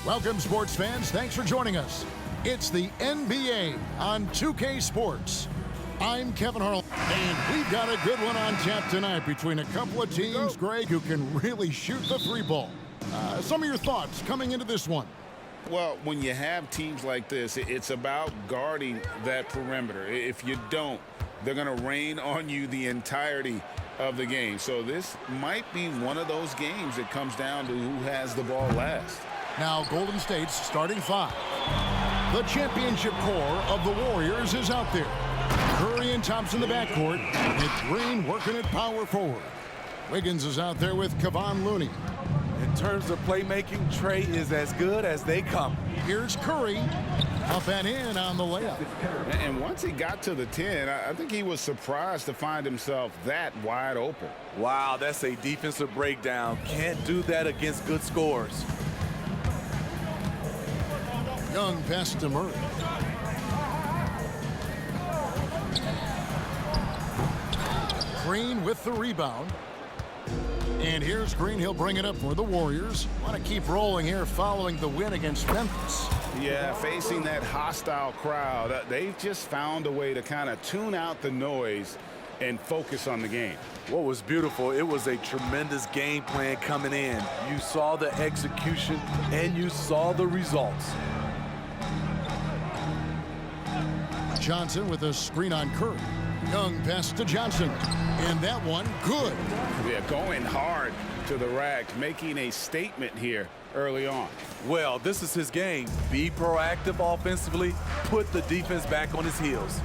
Welcome, sports fans. Thanks for joining us. It's the NBA on 2K Sports. I'm Kevin Harlan, and we've got a good one on tap tonight between a couple of teams, Greg, who can really shoot the three ball. Some of your thoughts coming into this one. Well, when you have teams like this, it's about guarding that perimeter. If you don't, they're going to rain on you the entirety of the game. So this might be one of those games that comes down to who has the ball last. Now, Golden State's starting five. The championship core of the Warriors is out there. Curry and Thompson in the backcourt, with Green working at power forward. Wiggins is out there with Kevon Looney. In terms of playmaking, Trey is as good as they come. Here's Curry, up and in on the layup. And once he got to the 10, I think he was surprised to find himself that wide open. Wow, that's a defensive breakdown. Can't do that against good scores. Young pass to Murray. Green with the rebound. And here's Green. He'll bring it up for the Warriors. Want to keep rolling here following the win against Memphis. Yeah, facing that hostile crowd, they've just found a way to kind of tune out the noise and focus on the game. What was beautiful, it was a tremendous game plan coming in. You saw the execution and you saw the results. Johnson with a screen on Curry. Young pass to Johnson. And that one, good. Yeah, going hard to the rack, making a statement here early on. Well, this is his game. Be proactive offensively, put the defense back on his heels.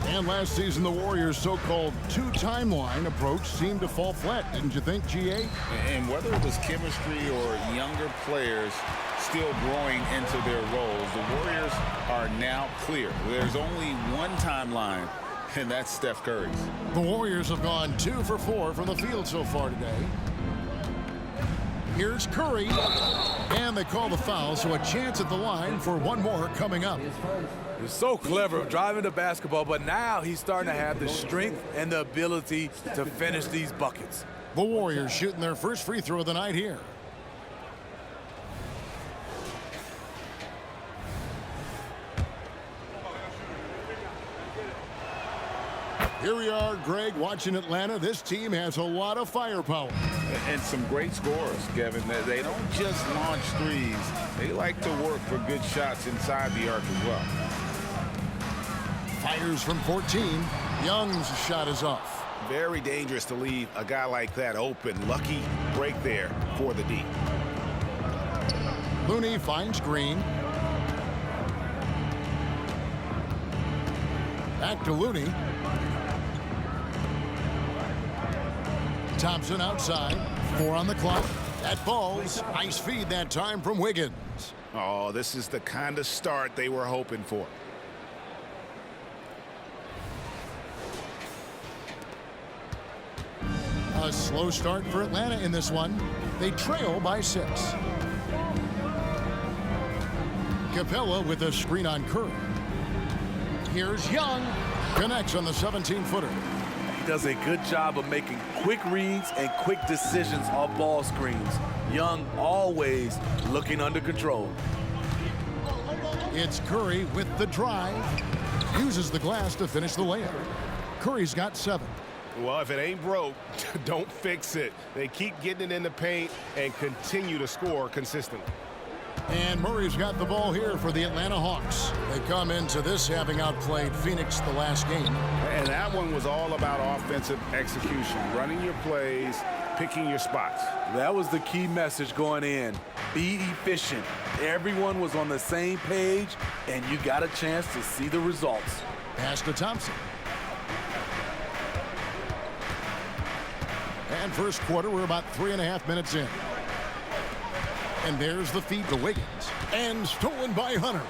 And last season, the Warriors' so-called two-timeline approach seemed to fall flat, didn't you think, GA? And whether it was chemistry or younger players still growing into their roles, the Warriors are now clear. There's only one timeline, and that's Steph Curry's. The Warriors have gone 2 for 4 from the field so far today. Here's Curry, and they call the foul, so a chance at the line for one more coming up. He's so clever driving the basketball, but now he's starting to have the strength and the ability to finish these buckets. The Warriors shooting their first free throw of the night here. Here we are, Greg, watching Atlanta. This team has a lot of firepower. And some great scores, Kevin. They don't just launch threes. They like to work for good shots inside the arc as well. Fires from 14. Young's shot is off. Very dangerous to leave a guy like that open. Lucky break there for the D. Looney finds Green. Back to Looney. Thompson outside. 4 on the clock. That ball's nice feed that time from Wiggins. Oh, this is the kind of start they were hoping for. A slow start for Atlanta in this one. They trail by 6. Capella with a screen on Curry. Here's Young. Connects on the 17-footer. He does a good job of making quick reads and quick decisions off ball screens. Young always looking under control. It's Curry with the drive. Uses the glass to finish the layup. Curry's got 7. Well, if it ain't broke, don't fix it. They keep getting it in the paint and continue to score consistently. And Murray's got the ball here for the Atlanta Hawks. They come into this having outplayed Phoenix the last game. And that one was all about offensive execution, running your plays, picking your spots. That was the key message going in. Be efficient. Everyone was on the same page, and you got a chance to see the results. Pass to Thompson. And first quarter, we're about 3.5 minutes in. And there's the feed to Wiggins. And stolen by Hunter.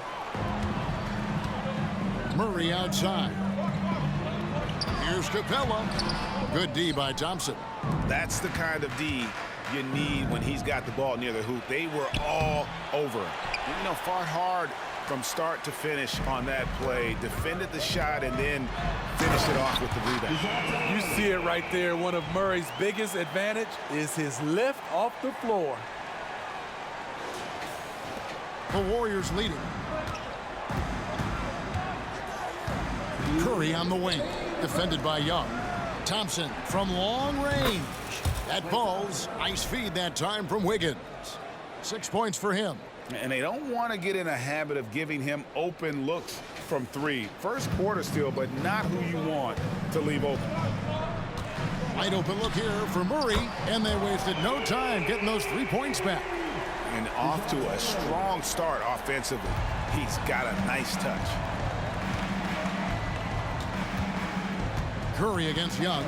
Murray outside. Here's Capella. Good D by Thompson. That's the kind of D you need when he's got the ball near the hoop. They were all over him. You know, fought hard from start to finish on that play. Defended the shot and then finished it off with the rebound. You see it right there. One of Murray's biggest advantage is his lift off the floor. The Warriors leading. Curry on the wing, defended by Young. Thompson from long range. That ball's nice feed that time from Wiggins. 6 points for him. And they don't want to get in a habit of giving him open looks from three. First quarter still, but not who you want to leave open. Wide open look here for Murray, and they wasted no time getting those 3 points back. And off to a strong start offensively. He's got a nice touch. Curry against Young.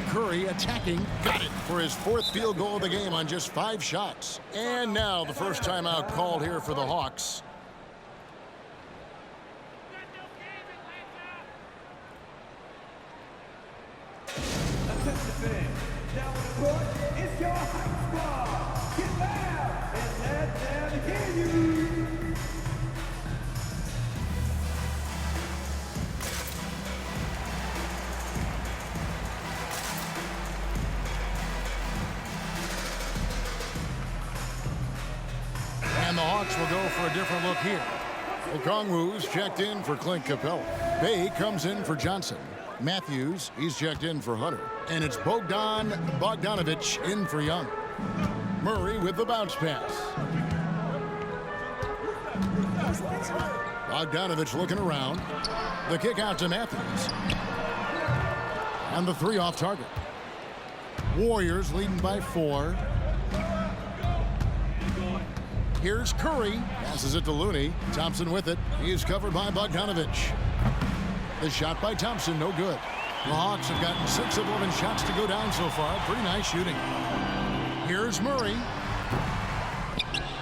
Curry attacking, got it for his 4th field goal of the game on just 5 shots. And now the first timeout called here for the Hawks. It's your hype squad. Get loud and let them hear you. And the Hawks will go for a different look here. Okongwu's checked in for Clint Capella. Bay comes in for Johnson. Matthews, he's checked in for Hunter. And it's Bogdan Bogdanovic in for Young. Murray with the bounce pass. Bogdanovic looking around. The kick out to Matthews. And the 3 off target. Warriors leading by 4. Here's Curry. Passes it to Looney. Thompson with it. He's covered by Bogdanovic. The shot by Thompson, no good. The Hawks have gotten 6 of 11 shots to go down so far. Pretty nice shooting. Here's Murray.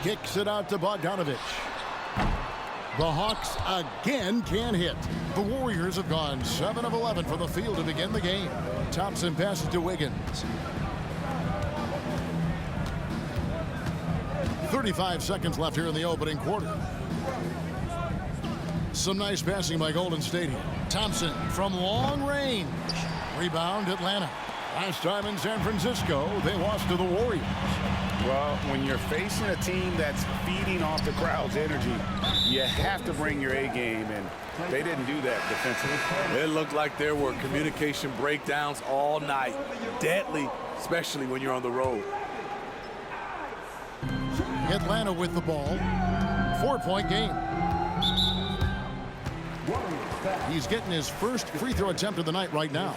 Kicks it out to Bogdanovic. The Hawks again can't hit. The Warriors have gone 7 of 11 from the field to begin the game. Thompson passes to Wiggins. 35 seconds left here in the opening quarter. Some nice passing by Golden State here. Thompson from long range. Rebound Atlanta. Last time in San Francisco, they lost to the Warriors. Well, when you're facing a team that's feeding off the crowd's energy, you have to bring your A game, and they didn't do that defensively. It looked like there were communication breakdowns all night. Deadly, especially when you're on the road. Atlanta with the ball. 4-point game. He's getting his first free throw attempt of the night right now.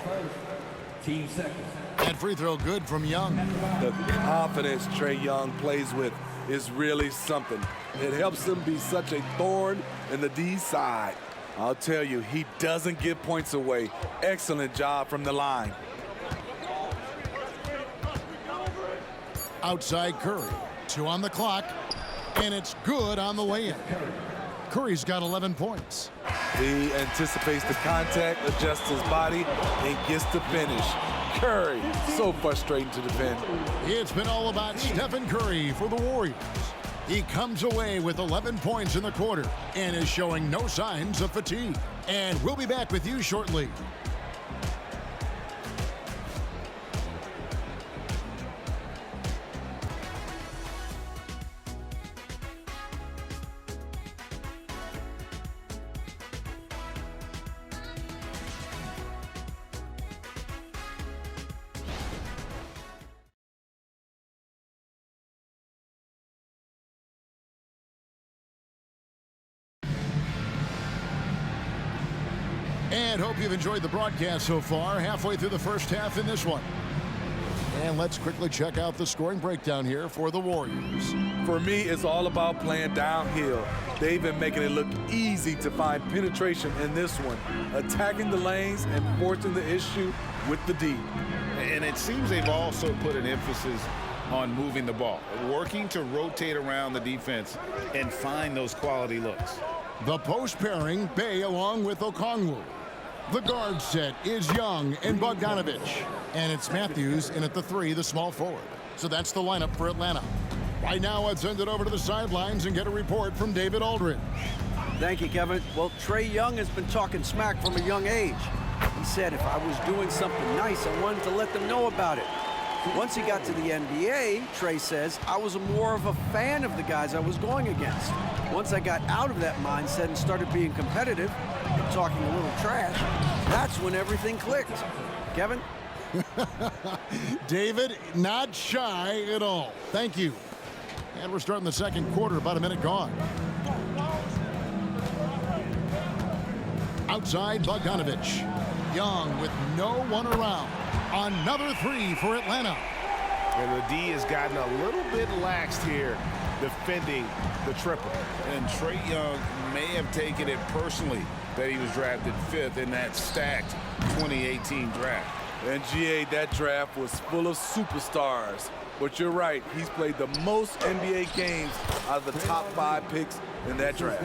Team seconds. That free throw good from Young. The confidence Trae Young plays with is really something. It helps him be such a thorn in the D side. I'll tell you, he doesn't give points away. Excellent job from the line. Outside Curry. 2 on the clock. And it's good on the way in. Curry's got 11 points. He anticipates the contact, adjusts his body, and gets the finish. Curry, so frustrating to defend. It's been all about Stephen Curry for the Warriors. He comes away with 11 points in the quarter and is showing no signs of fatigue. And we'll be back with you shortly. And hope you've enjoyed the broadcast so far. Halfway through the first half in this one. And let's quickly check out the scoring breakdown here for the Warriors. For me, it's all about playing downhill. They've been making it look easy to find penetration in this one, attacking the lanes and forcing the issue with the D. And it seems they've also put an emphasis on moving the ball, working to rotate around the defense and find those quality looks. The post pairing, Bay along with Okongwu. The guard set is Young and Bogdanovic. And it's Matthews in at the 3, the small forward. So that's the lineup for Atlanta. Right now, let's send it over to the sidelines and get a report from David Aldridge. Thank you, Kevin. Well, Trae Young has been talking smack from a young age. He said if I was doing something nice, I wanted to let them know about it. Once he got to the NBA, Trey says, I was more of a fan of the guys I was going against. Once I got out of that mindset and started being competitive and talking a little trash, that's when everything clicked. Kevin? David, not shy at all. Thank you. And we're starting the second quarter, about a minute gone. Outside, Bogdanovich. Young with no one around. Another three for Atlanta. And the D has gotten a little bit laxed here defending the triple. And Trae Young may have taken it personally that he was drafted 5th in that stacked 2018 draft. And GA, that draft was full of superstars. But you're right, he's played the most NBA games out of the top 5 picks in that draft.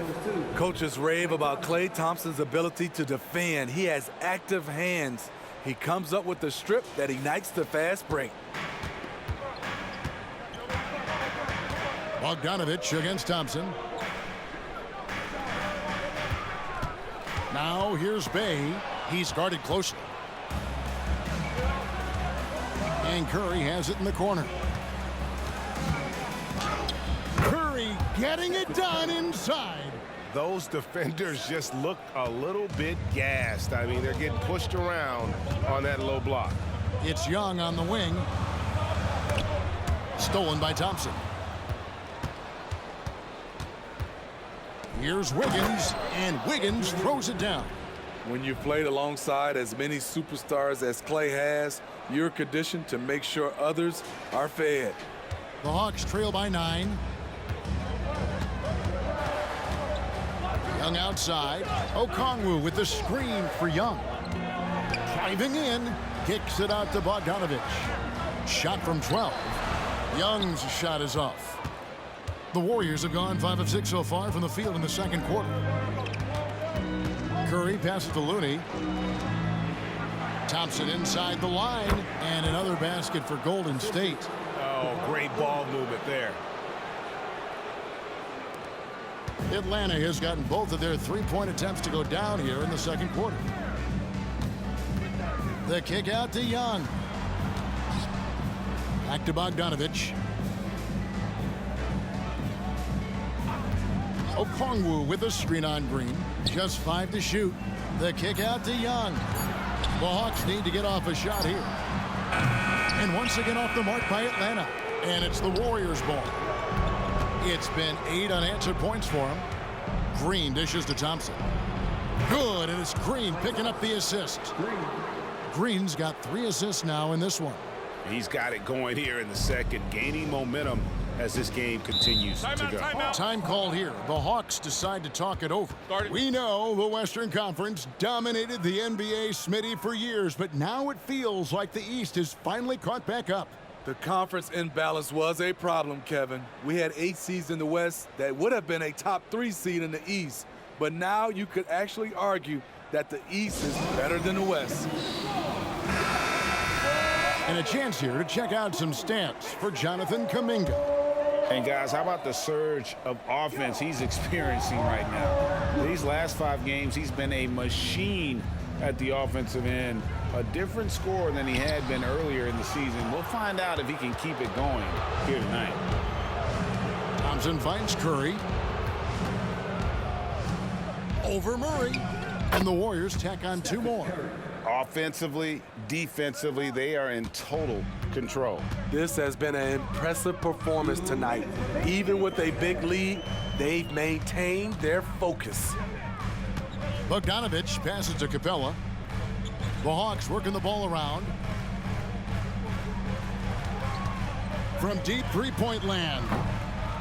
Coaches rave about Klay Thompson's ability to defend. He has active hands. He comes up with the strip that ignites the fast break. Bogdanovich against Thompson. Now here's Bay. He's guarded closely. And Curry has it in the corner. Curry getting it done inside. Those defenders just looked a little bit gassed. I mean, they're getting pushed around on that low block. It's Young on the wing. Stolen by Thompson. Here's Wiggins, and Wiggins throws it down. When you've played alongside as many superstars as Klay has, you're conditioned to make sure others are fed. The Hawks trail by 9. Young outside. Okongwu with the screen for Young. Driving in, kicks it out to Bogdanovich. Shot from 12. Young's shot is off. The Warriors have gone 5 of 6 so far from the field in the second quarter. Curry passes to Looney. Thompson inside the line, and another basket for Golden State. Oh, great ball movement there. Atlanta has gotten both of their three-point attempts to go down here in the second quarter. The kick out to Young. Back to Bogdanovich. Okongwu with a screen on Green. Just 5 to shoot. The kick out to Young. The Hawks need to get off a shot here. And once again off the mark by Atlanta. And it's the Warriors' ball. It's been 8 unanswered points for him. Green dishes to Thompson. Good, and it's Green picking up the assist. Green's got 3 assists now in this one. He's got it going here in the second, gaining momentum as this game continues to go. Time called here. The Hawks decide to talk it over. We know the Western Conference dominated the NBA, Smitty, for years, but now it feels like the East has finally caught back up. The conference imbalance was a problem, Kevin. We had 8 seeds in the West that would have been a top 3 seed in the East. But now you could actually argue that the East is better than the West. And a chance here to check out some stats for Jonathan Kuminga. And guys, how about the surge of offense he's experiencing right now? These last 5 games, he's been a machine at the offensive end. A different scorer than he had been earlier in the season. We'll find out if he can keep it going here tonight. Thompson finds Curry. Over Murray. And the Warriors tack on 2 more. Offensively, defensively, they are in total control. This has been an impressive performance tonight. Even with a big lead, they've maintained their focus. Bogdanovich passes to Capella. The Hawks working the ball around. From deep three-point land.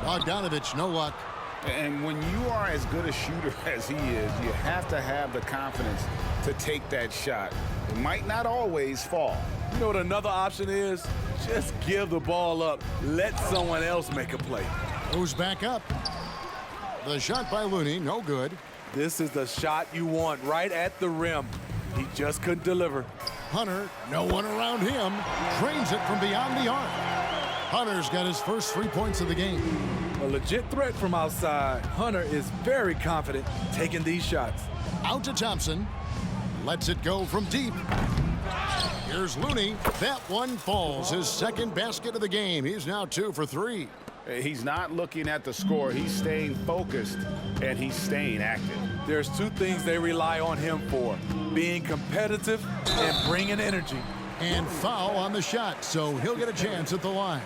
Bogdanovich, no luck. And when you are as good a shooter as he is, you have to have the confidence to take that shot. It might not always fall. You know what another option is? Just give the ball up. Let someone else make a play. Who's back up? The shot by Looney, no good. This is the shot you want right at the rim. He just couldn't deliver. Hunter, no one around him, drains it from beyond the arc. Hunter's got his first 3 points of the game. A legit threat from outside. Hunter is very confident taking these shots. Out to Thompson. Lets it go from deep. Here's Looney. That one falls. His second basket of the game. He's now 2 for 3. He's not looking at the score. He's staying focused, and he's staying active. There's 2 things they rely on him for: being competitive and bringing energy. And foul on the shot, so he'll get a chance at the line.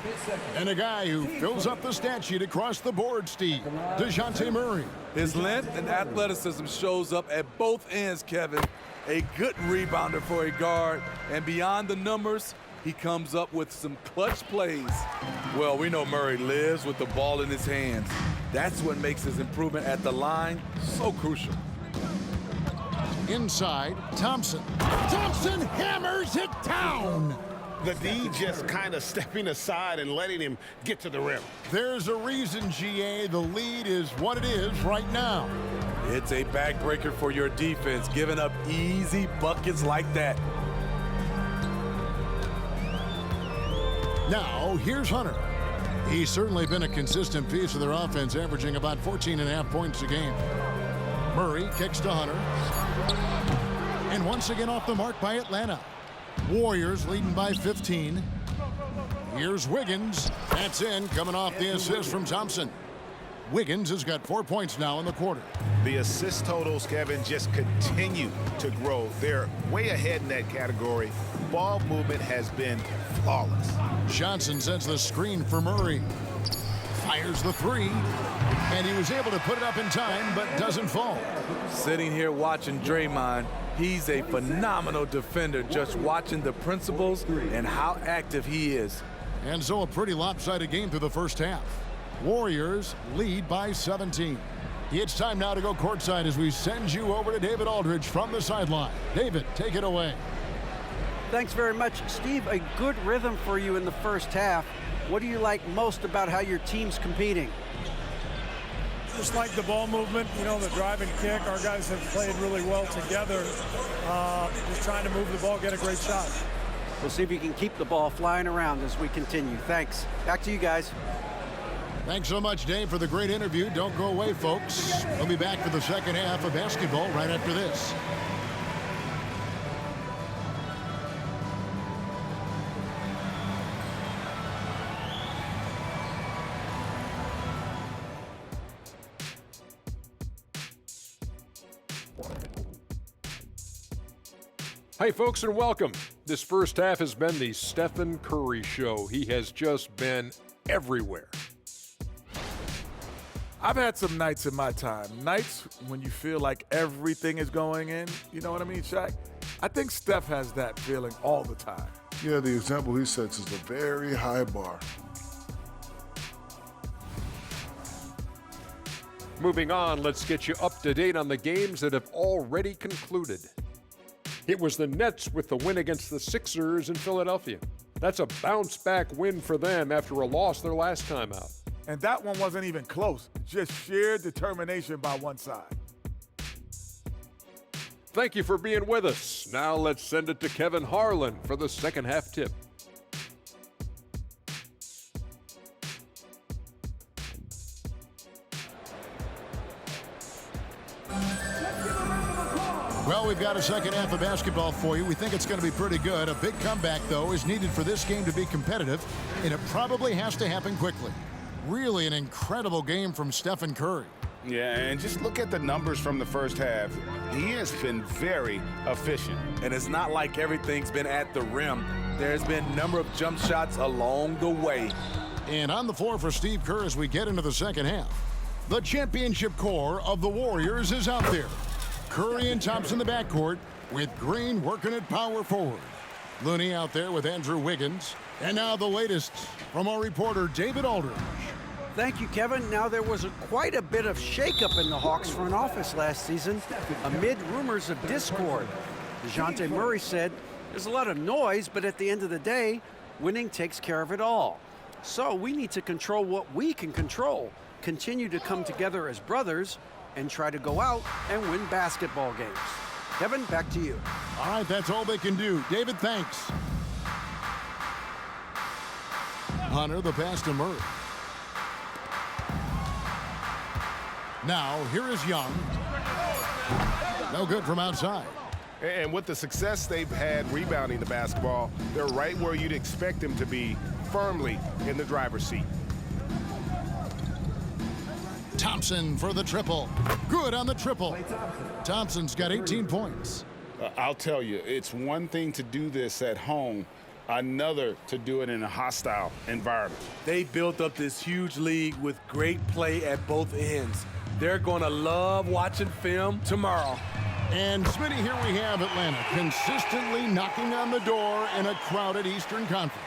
And a guy who fills up the stat sheet across the board, Steve, DeJounte Murray. His length and athleticism shows up at both ends, Kevin. A good rebounder for a guard, and beyond the numbers, he comes up with some clutch plays. Well, we know Murray lives with the ball in his hands. That's what makes his improvement at the line so crucial. Inside, Thompson. Thompson hammers it down. The D just kind of stepping aside and letting him get to the rim. There's a reason, GA, the lead is what it is right now. It's a backbreaker for your defense, giving up easy buckets like that. Now, here's Hunter. He's certainly been a consistent piece of their offense, averaging about 14.5 points a game. Murray kicks to Hunter. And once again off the mark by Atlanta. Warriors leading by 15. Here's Wiggins. That's in, coming off the assist from Thompson. Wiggins has got 4 points now in the quarter. The assist totals, Kevin, just continue to grow. They're way ahead in that category. Ball movement has been flawless. Johnson sets the screen for Murray. Fires the 3. And he was able to put it up in time, but doesn't fall. Sitting here watching Draymond, he's a phenomenal defender, just watching the principles and how active he is. And so a pretty lopsided game through the first half. Warriors lead by 17. It's time now to go courtside as we send you over to David Aldridge from the sideline. David, take it away. Thanks very much, Steve. A good rhythm for you in the first half. What do you like most about how your team's competing? Just like the ball movement, you know, the drive and kick. Our guys have played really well together. Just trying to move the ball, get a great shot. We'll see if you can keep the ball flying around as we continue. Thanks. Back to you guys. Thanks so much, Dave, for the great interview. Don't go away, folks. We'll be back for the second half of basketball right after this. Hey, folks, and welcome. This first half has been the Stephen Curry show. He has just been everywhere. I've had some nights in my time. Nights when you feel like everything is going in. You know what I mean, Shaq? I think Steph has that feeling all the time. Yeah, the example he sets is a very high bar. Moving on, let's get you up to date on the games that have already concluded. It was the Nets with the win against the Sixers in Philadelphia. That's a bounce-back win for them after a loss their last time out. And that one wasn't even close. Just sheer determination by one side. Thank you for being with us. Now let's send it to Kevin Harlan for the second half tip. Well, we've got a second half of basketball for you. We think it's going to be pretty good. A big comeback, though, is needed for this game to be competitive, and it probably has to happen quickly. Really an incredible game from Stephen Curry. Yeah, and just look at the numbers from the first half. He has been very efficient. And it's not like everything's been at the rim. There's been a number of jump shots along the way. And on the floor for Steve Kerr as we get into the second half. The championship core of the Warriors is out there. Curry and Thompson in the backcourt with Green working at power forward. Looney out there with Andrew Wiggins. And now the latest from our reporter, David Aldridge. Thank you, Kevin. Now, there was quite a bit of shakeup in the Hawks front office last season amid rumors of discord. DeJounte Murray said, there's a lot of noise, but at the end of the day, winning takes care of it all. So we need to control what we can control, continue to come together as brothers, and try to go out and win basketball games. Kevin, back to you. All right, that's all they can do. David, thanks. Hunter, the pass to Murray. Now, here is Young. No good from outside. And with the success they've had rebounding the basketball, they're right where you'd expect them to be, firmly in the driver's seat. Thompson for the triple. Good on the triple. Thompson's got 18 points. I'll tell you, it's one thing to do this at home, another to do it in a hostile environment. They built up this huge league with great play at both ends. They're going to love watching film tomorrow. And Smitty, here we have Atlanta consistently knocking on the door in a crowded Eastern Conference.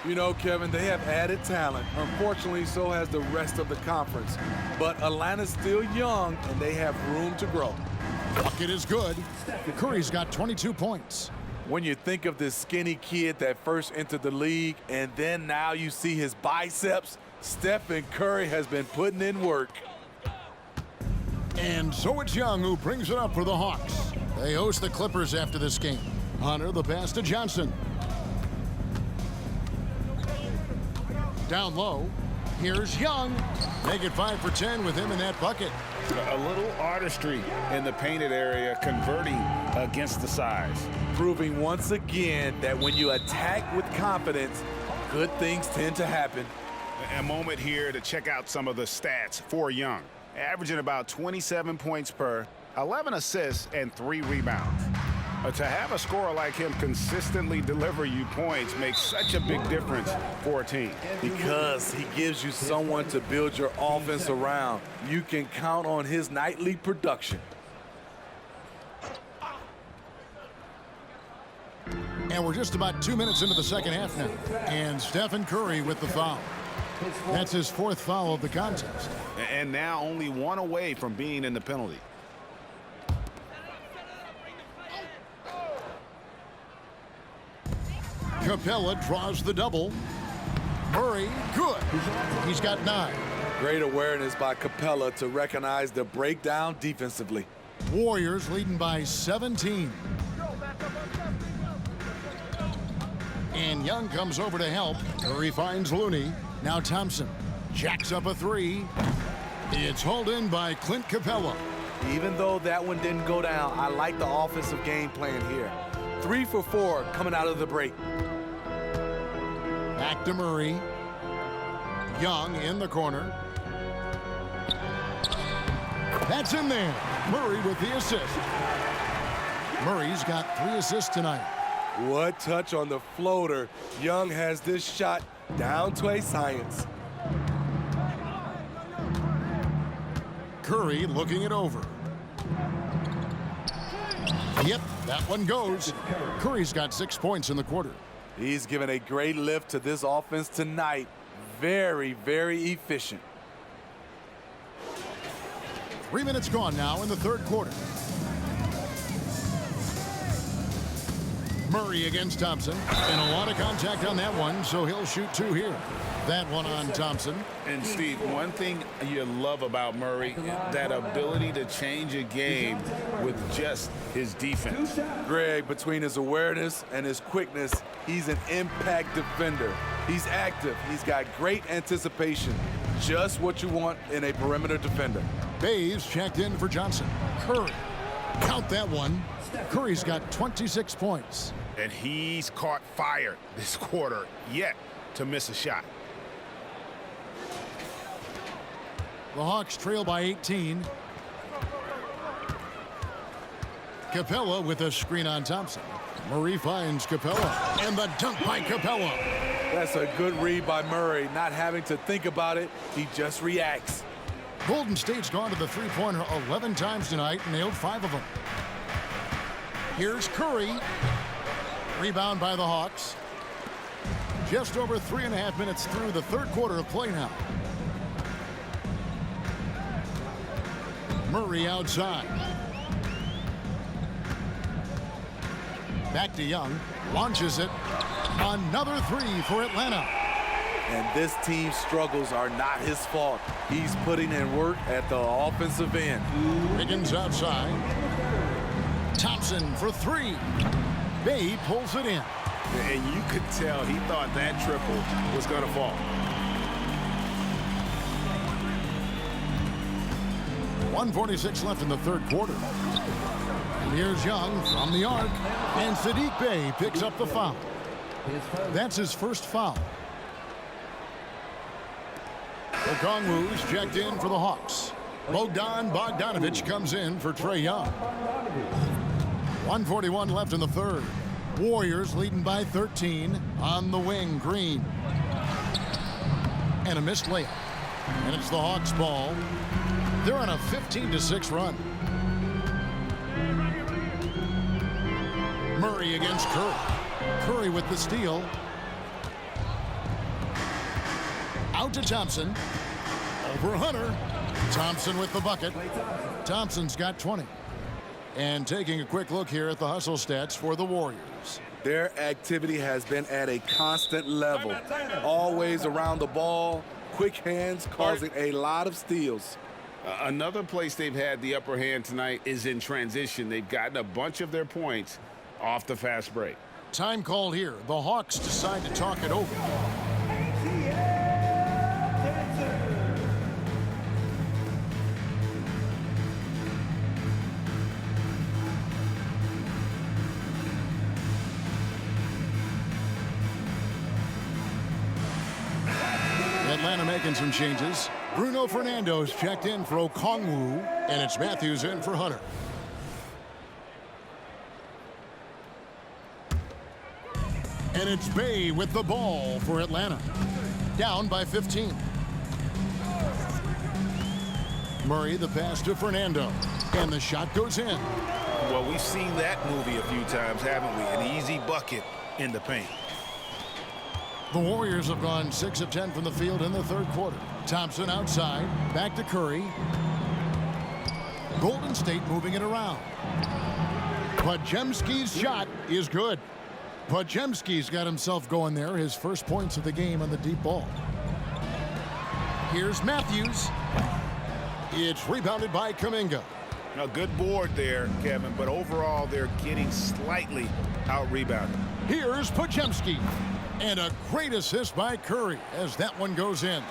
You know, Kevin, they have added talent. Unfortunately, so has the rest of the conference. But Atlanta's still young, and they have room to grow. Bucket is good. Curry's got 22 points. When you think of this skinny kid that first entered the league, and then now you see his biceps, Stephen Curry has been putting in work. And so it's Young who brings it up for the Hawks. They host the Clippers after this game. Hunter the pass to Johnson. Down low, here's Young. Make it 5 for 10 with him in that bucket. A little artistry in the painted area, converting against the size. Proving once again that when you attack with confidence, good things tend to happen. A moment here to check out some of the stats for Young. Averaging about 27 points per, 11 assists, and 3 rebounds. To have a scorer like him consistently deliver you points makes such a big difference for a team. Because he gives you someone to build your offense around. You can count on his nightly production. And we're just about 2 minutes into the second half now. And Stephen Curry with the foul. That's his 4th foul of the contest. And now only 1 away from being in the penalty. Capella draws the double. Murray, good. He's got 9. Great awareness by Capella to recognize the breakdown defensively. Warriors leading by 17. And Young comes over to help. Curry finds Looney. Now Thompson jacks up a 3. It's hauled in by Clint Capella. Even though that one didn't go down, I like the offensive game plan here. 3 for 4 coming out of the break. Back to Murray. Young in the corner. That's in there. Murray with the assist. Murray's got 3 assists tonight. What touch on the floater. Young has this shot down to a science. Curry looking it over. Yep, that one goes. Curry's got 6 points in the quarter. He's given a great lift to this offense tonight. Very, very efficient. 3 minutes gone now in the third quarter. Murray against Thompson. And a lot of contact on that one, so he'll shoot 2 here. That one on Thompson. And Steve, one thing you love about Murray, that ability to change a game with just his defense. Greg, between his awareness and his quickness, he's an impact defender. He's active. He's got great anticipation. Just what you want in a perimeter defender. Bays checked in for Johnson. Curry. Count that one. Curry's got 26 points. And he's caught fire this quarter, yet to miss a shot. The Hawks trail by 18. Capella with a screen on Thompson. Murray finds Capella. And the dunk by Capella. That's a good read by Murray. Not having to think about it, he just reacts. Golden State's gone to the three-pointer 11 times tonight and nailed 5 of them. Here's Curry. Rebound by the Hawks. Just over 3.5 minutes through the third quarter of play now. Murray outside. Back to Young. Launches it. Another 3 for Atlanta. And this team's struggles are not his fault. He's putting in work at the offensive end. Wiggins outside. Thompson for 3. Bay pulls it in. And you could tell he thought that triple was going to fall. .146 left in the third quarter. Here's Young from the arc, and Saddiq Bey picks up the foul. That's his first foul. Okongwu's checked in for the Hawks. Bogdan Bogdanovic comes in for Trae Young. 1:41 left in the third. Warriors leading by 13 on the wing, Green. And a missed layup. And it's the Hawks' ball. They're on a 15-6 run. Murray against Curry. Curry with the steal. Out to Thompson. Over Hunter. Thompson with the bucket. Thompson's got 20. And taking a quick look here at the hustle stats for the Warriors. Their activity has been at a constant level. Always around the ball. Quick hands causing a lot of steals. Another place they've had the upper hand tonight is in transition. They've gotten a bunch of their points off the fast break. Time called here. The Hawks decide to talk it over. Atlanta making some changes. Bruno Fernando's checked in for Okongwu, and it's Matthews in for Hunter. And it's Bey with the ball for Atlanta. Down by 15. Murray the pass to Fernando. And the shot goes in. Well, we've seen that movie a few times, haven't we? An easy bucket in the paint. The Warriors have gone 6 of 10 from the field in the third quarter. Thompson outside. Back to Curry. Golden State moving it around. Podziemski's shot is good. Podziemski's got himself going there. His first points of the game on the deep ball. Here's Matthews. It's rebounded by Kuminga. A good board there, Kevin, but overall they're getting slightly out-rebounded. Here's Podziemski. And a great assist by Curry as that one goes in.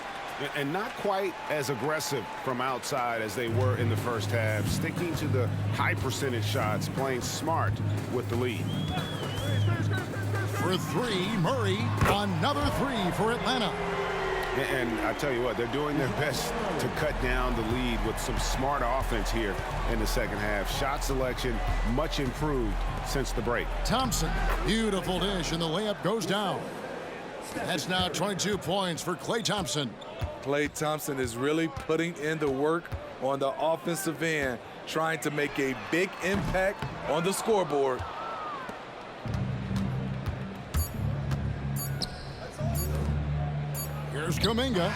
And not quite as aggressive from outside as they were in the first half. Sticking to the high percentage shots, playing smart with the lead. For three, Murray. Another three for Atlanta. And I tell you what, they're doing their best to cut down the lead with some smart offense here in the second half. Shot selection much improved since the break. Thompson, beautiful dish, and the layup goes down. That's now 22 points for Klay Thompson. Klay Thompson is really putting in the work on the offensive end, trying to make a big impact on the scoreboard. Here's Kuminga.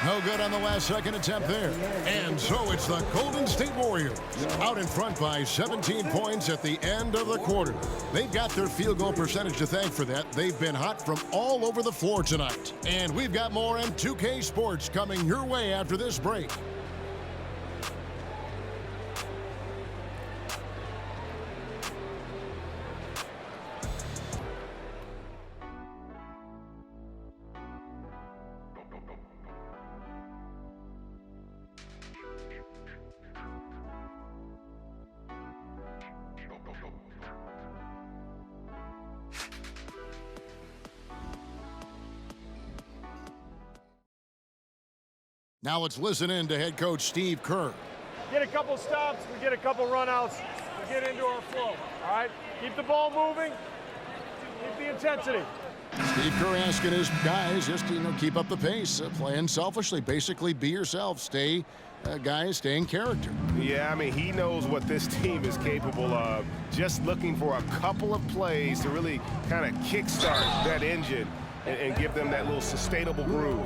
No good on the last second attempt there. And so it's the Golden State Warriors out in front by 17 points at the end of the quarter. They've got their field goal percentage to thank for that. They've been hot from all over the floor tonight. And we've got more M2K Sports coming your way after this break. Now let's listen in to head coach Steve Kerr. Get a couple stops, we get a couple runouts, we get into our flow, all right? Keep the ball moving, keep the intensity. Steve Kerr asking his guys just to keep up the pace, playing selfishly, basically be yourself, stay in character. Yeah, I mean, he knows what this team is capable of. Just looking for a couple of plays to really kind of kickstart that engine and give them that little sustainable groove.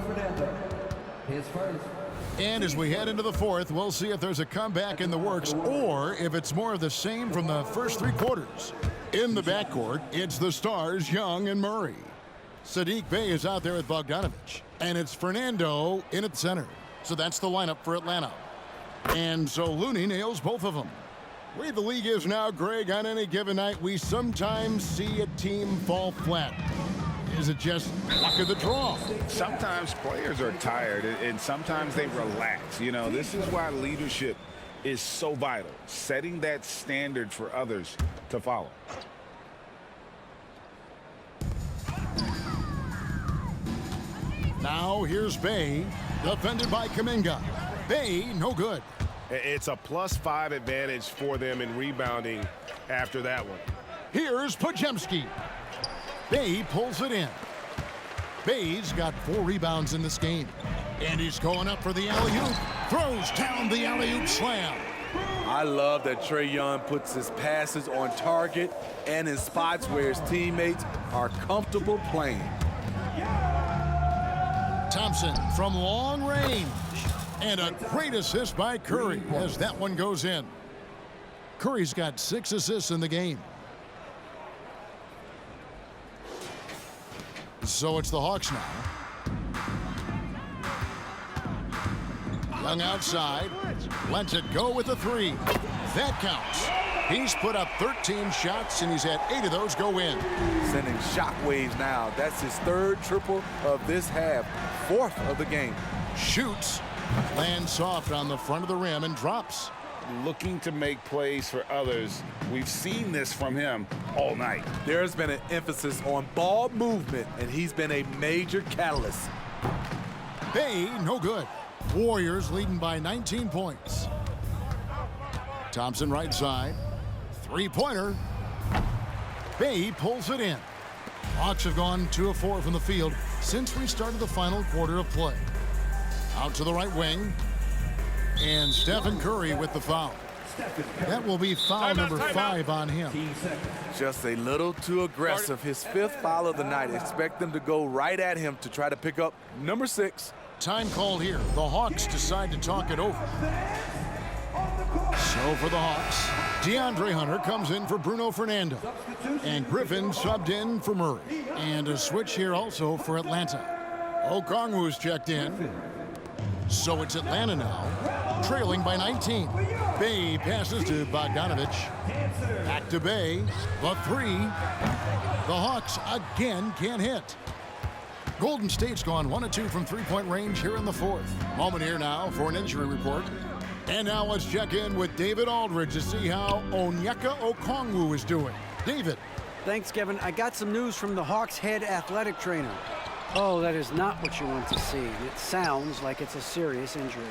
And as we head into the fourth, we'll see if there's a comeback in the works or if it's more of the same from the first three quarters. In the backcourt, it's the stars, Young and Murray. Saddiq Bey is out there with Bogdanovic. And it's Fernando in at the center. So that's the lineup for Atlanta. And so Looney nails both of them. The way the league is now, Greg, on any given night, we sometimes see a team fall flat. Is it just luck of the draw? Sometimes players are tired, and sometimes they relax. You know, this is why leadership is so vital, setting that standard for others to follow. Now here's Bay, defended by Kuminga. Bay, no good. It's a +5 advantage for them in rebounding after that one. Here's Podziemski. Bay pulls it in. Bay's got 4 rebounds in this game. And he's going up for the alley-oop. Throws down the alley-oop slam. I love that Trae Young puts his passes on target and in spots where his teammates are comfortable playing. Thompson from long range. And a great assist by Curry as that one goes in. Curry's got 6 assists in the game. So it's the Hawks now. Young outside. Lets it go with a 3. That counts. He's put up 13 shots, and he's had 8 of those go in. Sending shockwaves now. That's his 3rd triple of this half. 4th of the game. Shoots. Lands soft on the front of the rim and drops. Looking to make plays for others. We've seen this from him all night. There's been an emphasis on ball movement, and he's been a major catalyst. Bay, no good. Warriors leading by 19 points. Thompson right side. 3-pointer. Bay pulls it in. Hawks have gone 2 of 4 from the field since we started the final quarter of play. Out to the right wing. And Stephen Curry with the foul. That will be foul number 5 on him. Just a little too aggressive. His 5th foul of the night. Expect them to go right at him to try to pick up number 6. Time called here. The Hawks decide to talk it over. So for the Hawks, DeAndre Hunter comes in for Bruno Fernando. And Griffin subbed in for Murray. And a switch here also for Atlanta. Okongwu's checked in. So it's Atlanta now, trailing by 19. Bay passes to Bogdanovic. Back to Bay. The 3. The Hawks again can't hit. Golden State's gone 1 of 2 from 3-point range here in the 4th. Moment here now for an injury report. And now let's check in with David Aldridge to see how Onyeka Okongwu is doing. David. Thanks, Kevin. I got some news from the Hawks head athletic trainer. Oh, that is not what you want to see. It sounds like it's a serious injury.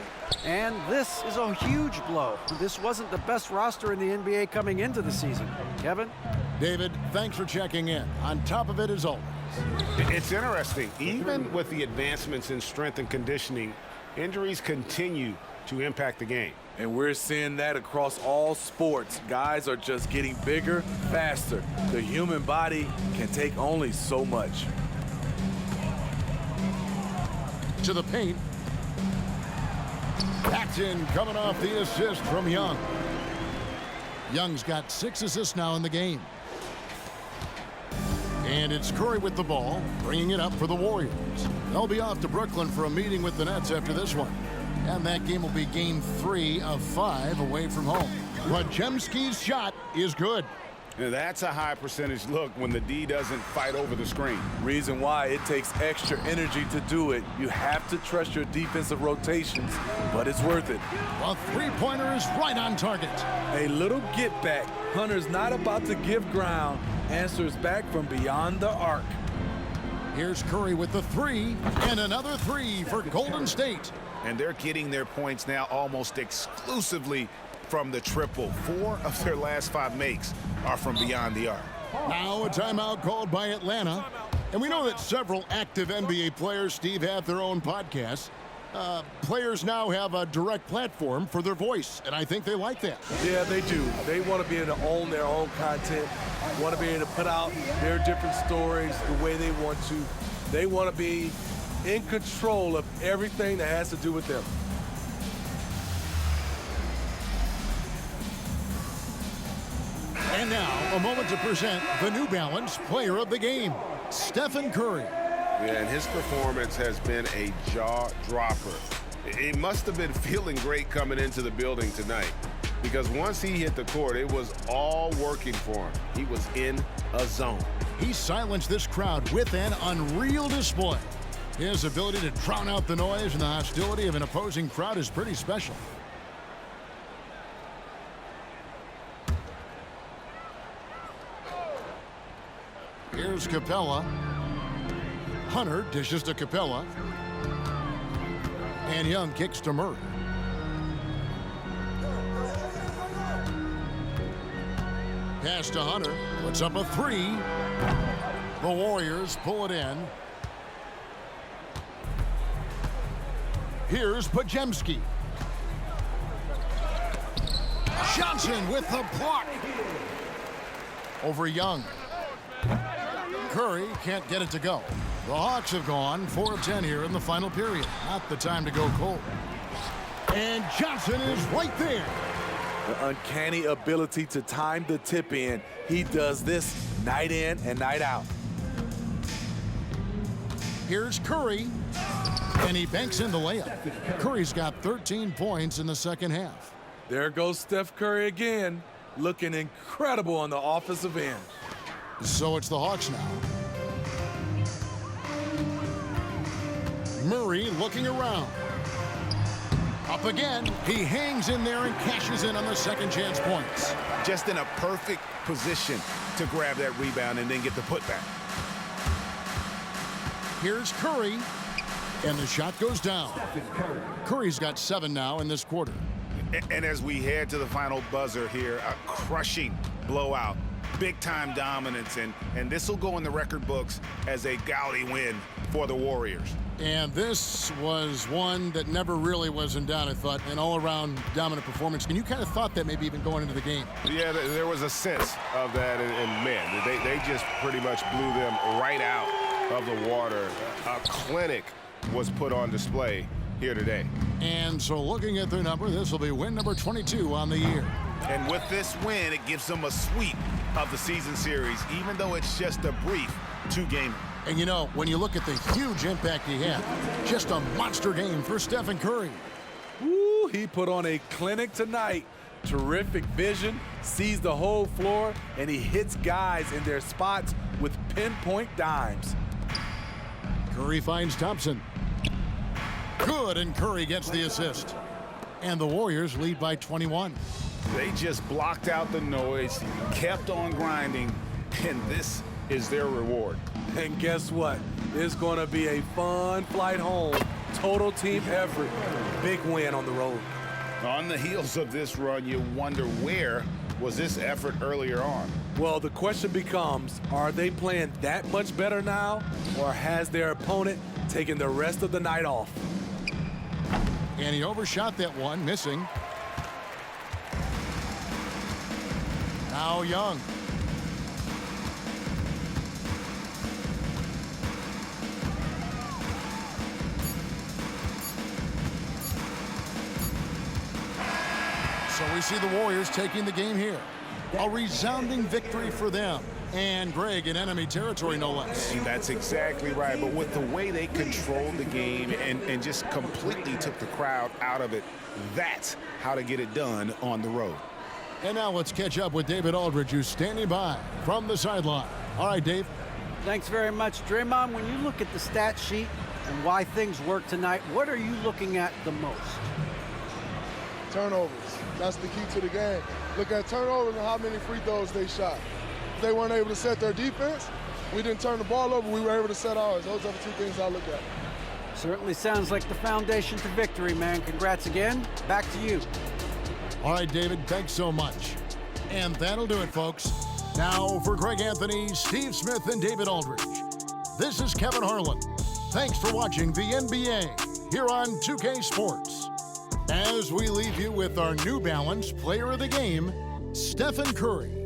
And this is a huge blow. This wasn't the best roster in the NBA coming into the season. Kevin? David, thanks for checking in. On top of it as always. It's interesting. Even with the advancements in strength and conditioning, injuries continue to impact the game. And we're seeing that across all sports. Guys are just getting bigger, faster. The human body can take only so much. To the paint. Paxson coming off the assist from Young. Young's got 6 assists now in the game. And it's Curry with the ball, bringing it up for the Warriors. They'll be off to Brooklyn for a meeting with the Nets after this one. And that game will be game 3 of 5 away from home. Podziemski's shot is good. Now that's a high percentage look when the D doesn't fight over the screen. Reason why it takes extra energy to do it. You have to trust your defensive rotations, but it's worth it. A 3-pointer is right on target. A little get back. Hunter's not about to give ground. Answers back from beyond the arc. Here's Curry with the 3, and another 3 for Golden State. And they're getting their points now almost exclusively from the triple. 4 of their last 5 makes are from beyond the arc. Now a timeout called by Atlanta. And we know that several active NBA players, Steve, have their own podcasts. Players now have a direct platform for their voice, and I think they like that. Yeah, they do. They want to be able to own their own content, want to be able to put out their different stories the way they want to. They want to be in control of everything that has to do with them. And now, a moment to present the New Balance Player of the Game, Stephen Curry. And his performance has been a jaw-dropper. He must have been feeling great coming into the building tonight, because once he hit the court, it was all working for him. He was in a zone. He silenced this crowd with an unreal display. His ability to drown out the noise and the hostility of an opposing crowd is pretty special. Here's Capella. Hunter dishes to Capella. And Young kicks to Murray. Pass to Hunter. Puts up a three. The Warriors pull it in. Here's Podziemski. Johnson with the block. Over Young. Curry can't get it to go. The Hawks have gone 4 of 10 here in the final period. Not the time to go cold. And Johnson is right there. The uncanny ability to time the tip in. He does this night in and night out. Here's Curry. And he banks in the layup. Curry's got 13 points in the second half. There goes Steph Curry again, looking incredible on the offensive end. So it's the Hawks now. Murray looking around. Up again. He hangs in there and cashes in on the second chance points. Just in a perfect position to grab that rebound and then get the putback. Here's Curry. And the shot goes down. Curry's got 7 now in this quarter. And as we head to the final buzzer here, a crushing blowout, big-time dominance, and this will go in the record books as a gaudy win for the Warriors. And this was one that never really was in doubt, I thought, an all-around dominant performance. And you kind of thought that maybe even going into the game. Yeah, there was a sense of that, and man, they just pretty much blew them right out of the water. A clinic was put on display here today. And so looking at their number, this will be win number 22 on the year. And with this win, it gives them a sweep of the season series, even though it's just a brief 2-game. And you know, when you look at the huge impact he had, just a monster game for Stephen Curry. Woo, he put on a clinic tonight. Terrific vision, sees the whole floor, and he hits guys in their spots with pinpoint dimes. Curry finds Thompson. Good, and Curry gets the assist. And the Warriors lead by 21. They just blocked out the noise, kept on grinding, and this is their reward. And guess what? It's going to be a fun flight home. Total team effort. Big win on the road. On the heels of this run, you wonder where was this effort earlier on? Well, the question becomes, are they playing that much better now, or has their opponent taken the rest of the night off? And he overshot that one, missing. Now Young. So we see the Warriors taking the game here. A resounding victory for them. And Greg in enemy territory, no less. That's exactly right. But with the way they controlled the game and just completely took the crowd out of it, that's how to get it done on the road. And now let's catch up with David Aldridge, who's standing by from the sideline. All right, Dave. Thanks very much, Draymond. When you look at the stat sheet and why things work tonight, what are you looking at the most? Turnovers. That's the key to the game. Look at turnovers and how many free throws they shot. If they weren't able to set their defense, we didn't turn the ball over, we were able to set ours. Those are the two things I look at. Certainly sounds like the foundation to victory, man. Congrats again. Back to you. All right, David, thanks so much. And that'll do it, folks. Now for Greg Anthony, Steve Smith, and David Aldridge, this is Kevin Harlan. Thanks for watching the NBA here on 2K Sports. As we leave you with our New Balance Player of the Game, Stephen Curry.